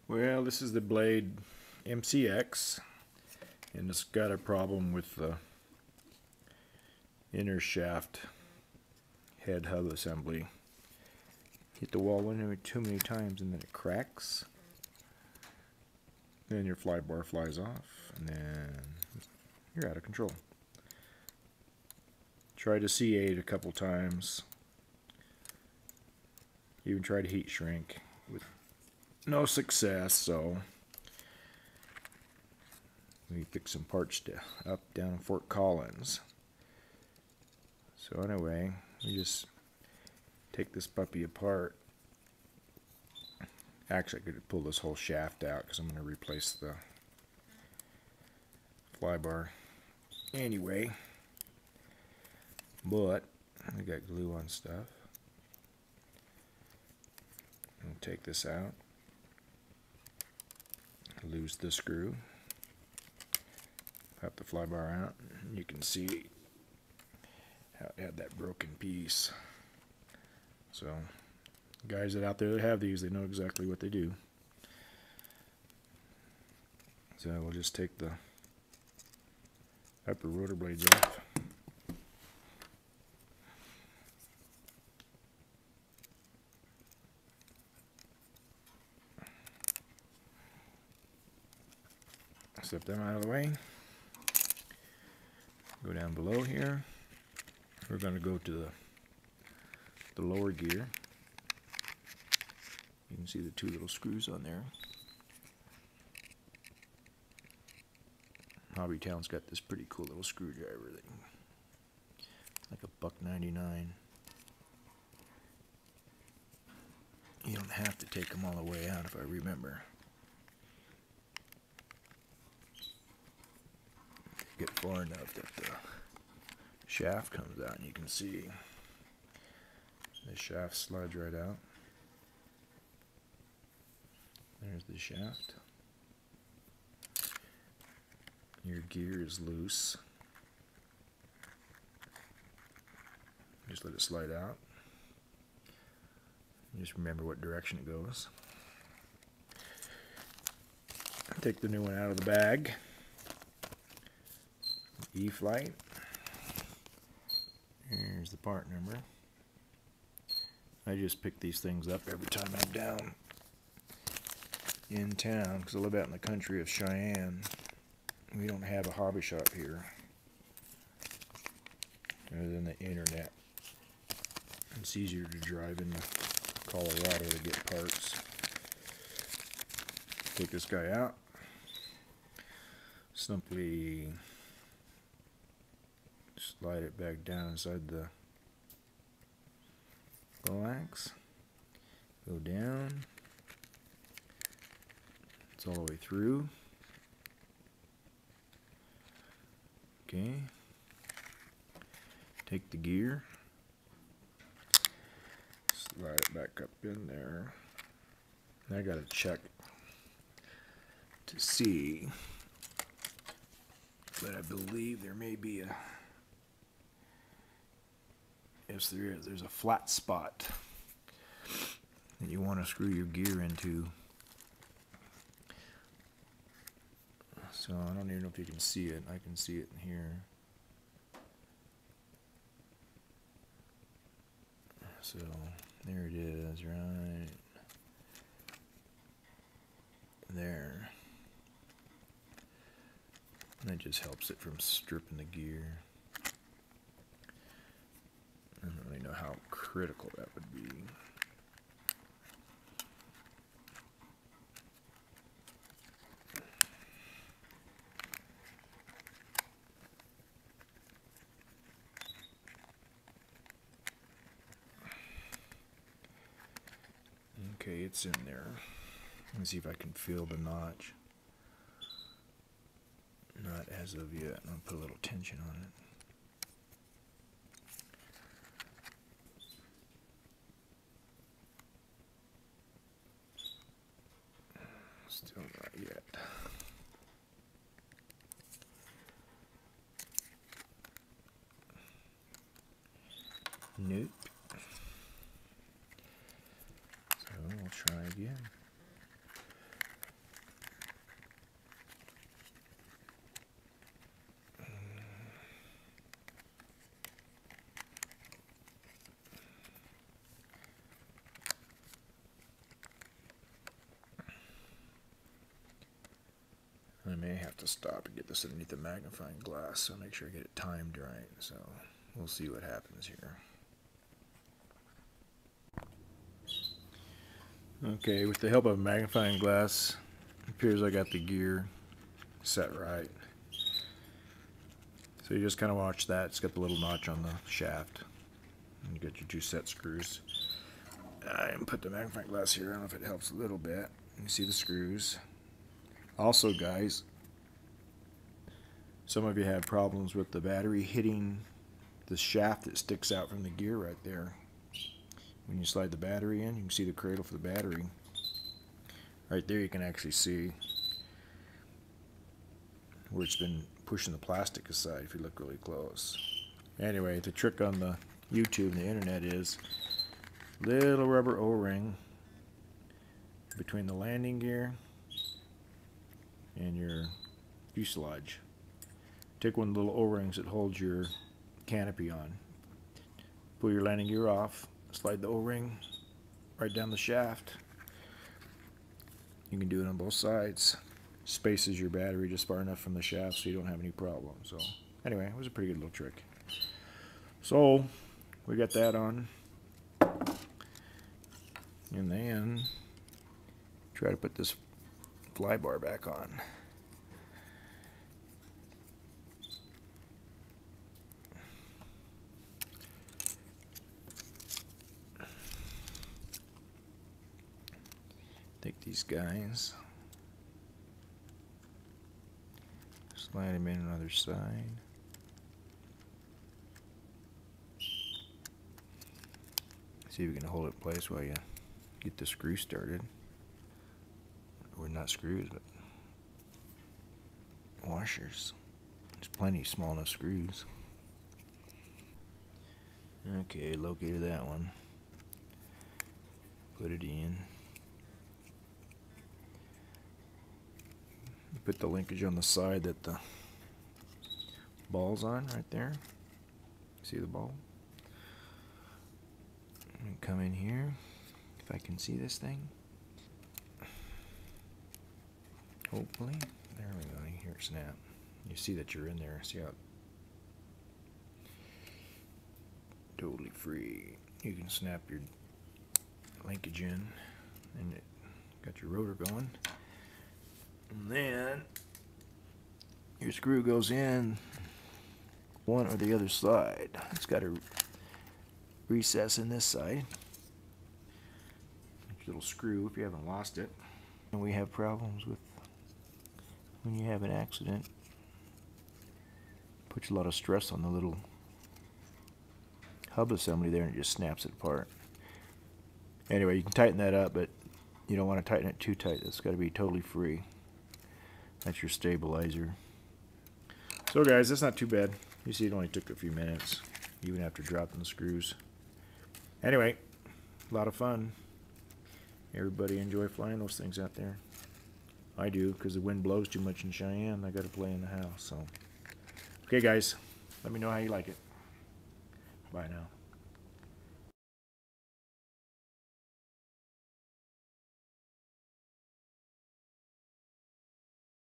Well, this is the blade MCX, and it's got a problem with the inner shaft head hub assembly. Hit the wall too many times and then it cracks. Then your fly bar flies off, and then you're out of control. Try to C8 a couple times. Even try to heat shrink with no success, so we picked some parts up down in Fort Collins. So anyway, we just take this puppy apart. Actually, I could pull this whole shaft out because I'm going to replace the fly bar anyway. But I got glue on stuff. I'll take this out. Lose the screw. Pop the fly bar out. And you can see how it had that broken piece. So, guys that out there that have these, they know exactly what they do. So we'll just take the upper rotor blades off. Step them out of the way. Go down below here. We're going to go to the lower gear. You can see the two little screws on there. Hobbytown's got this pretty cool little screwdriver that like a $1.99. You don't have to take them all the way out if I remember. Get far enough that the shaft comes out and you can see the shaft slides right out. There's the shaft. Your gear is loose. Just let it slide out. Just remember what direction it goes. Take the new one out of the bag. E-Flight. Here's the part number. I just pick these things up every time I'm down in town because I live out in the country of Cheyenne. We don't have a hobby shop here other than the internet. It's easier to drive into Colorado to get parts. Take this guy out. Simply slide it back down inside the bow axe. Go down. It's all the way through. Okay. Take the gear. Slide it back up in there. I gotta check to see, but I believe there may be a, yes there is, there's a flat spot that you want to screw your gear into. So I don't even know if you can see it. I can see it in here. So there it is, right there. And that just helps it from stripping the gear. I don't really know how critical that would be. Okay, it's in there. Let me see if I can feel the notch. Not as of yet. I'll put a little tension on it. Still not yet. Nope. So we'll try again. have to stop and get this underneath the magnifying glass, so make sure I get it timed right. So we'll see what happens here. Okay, with the help of a magnifying glass, it appears I got the gear set right. So you just kind of watch that. It's got the little notch on the shaft. And you got your 2 set screws. I put the magnifying glass here. I don't know if it helps a little bit. You see the screws. Also, guys, some of you have problems with the battery hitting the shaft that sticks out from the gear right there. When you slide the battery in, you can see the cradle for the battery. Right there you can actually see where it's been pushing the plastic aside if you look really close. Anyway, the trick on the YouTube and the internet is little rubber O-ring between the landing gear and your fuselage. Take one of the little O-rings that holds your canopy on. Pull your landing gear off, slide the O-ring right down the shaft. You can do it on both sides. Spaces your battery just far enough from the shaft so you don't have any problems. So anyway, it was a pretty good little trick. So we got that on, and then try to put this Flybar back on. Take these guys, slide them in another side. See if we can hold it in place while you get the screw started. Or not screws, but washers. There's plenty of small enough screws. Okay, located that one. Put it in. Put the linkage on the side that the ball's on, right there. See the ball? And come in here, if I can see this thing. Hopefully. There we go. You hear it snap. You see that you're in there. See how totally free. You can snap your linkage in, and it got your rotor going. And then your screw goes in one or the other side. It's got a recess in this side. Little screw if you haven't lost it. And we have problems with when you have an accident. Puts a lot of stress on the little hub assembly there and it just snaps it apart. Anyway, you can tighten that up, but you don't want to tighten it too tight. It's got to be totally free. That's your stabilizer. So guys, that's not too bad. You see it only took a few minutes, even after dropping the screws. Anyway, a lot of fun. Everybody enjoy flying those things out there. I do, because the wind blows too much in Cheyenne. I got to play in the house. So, okay guys, let me know how you like it. Bye now.